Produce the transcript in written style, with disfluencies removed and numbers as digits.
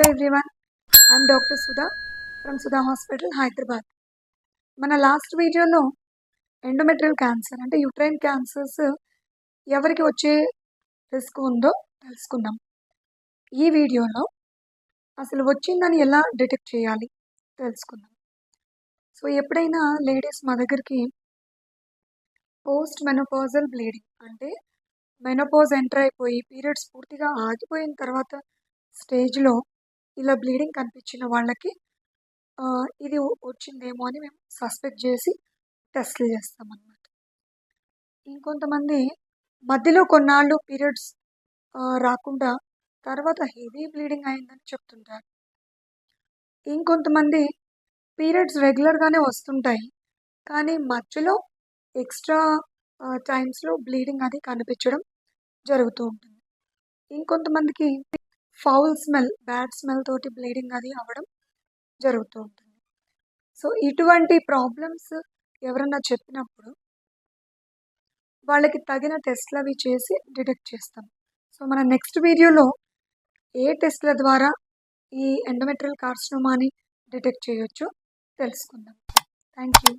everyone, I am Dr. Sudha from Sudha Hospital, Hyderabad. మన last వీడియోలో endometrial cancer అంటే uterine cancers ఎవరికి వచ్చే రిస్క్ ఉందో తెలుసుకున్నాం. ఈ వీడియోలో అసలు వచ్చిందని ఎలా డిటెక్ట్ చేయాలి తెలుసుకుందాం. సో ఎప్పుడైనా లేడీస్ మా దగ్గరికి పోస్ట్ మెనోపాజల్ బ్లీడింగ్ అంటే మెనోపాజ్ ఎంటర్ అయిపోయి పీరియడ్స్ పూర్తిగా ఆగిపోయిన తర్వాత స్టేజ్లో ఇలా బ్లీడింగ్ కనిపించిన వాళ్ళకి ఇది వచ్చిందేమో అని మేము సస్పెక్ట్ చేసి టెస్ట్లు చేస్తామన్నమాట. ఇంకొంతమంది మధ్యలో కొన్నాళ్ళు పీరియడ్స్ రాకుండా తర్వాత హెవీ బ్లీడింగ్ అయిందని చెప్తుంటారు. ఇంకొంతమంది పీరియడ్స్ రెగ్యులర్గానే వస్తుంటాయి కానీ మధ్యలో ఎక్స్ట్రా టైమ్స్లో బ్లీడింగ్ అది కనిపించడం జరుగుతూ ఉంటుంది. ఇంకొంతమందికి ఫౌల్ స్మెల్, బ్యాడ్ స్మెల్ తోటి బ్లీడింగ్ అది అవ్వడం జరుగుతూ ఉంటుంది. సో ఇటువంటి ప్రాబ్లమ్స్ ఎవరన్నా చెప్పినప్పుడు వాళ్ళకి తగిన టెస్ట్లు అవి చేసి డిటెక్ట్ చేస్తాం. సో మన నెక్స్ట్ వీడియోలో ఏ టెస్ట్ల ద్వారా ఈ ఎండోమెట్రియల్ కార్సినోమాని డిటెక్ట్ చేయొచ్చో తెలుసుకుందాం. Thank you.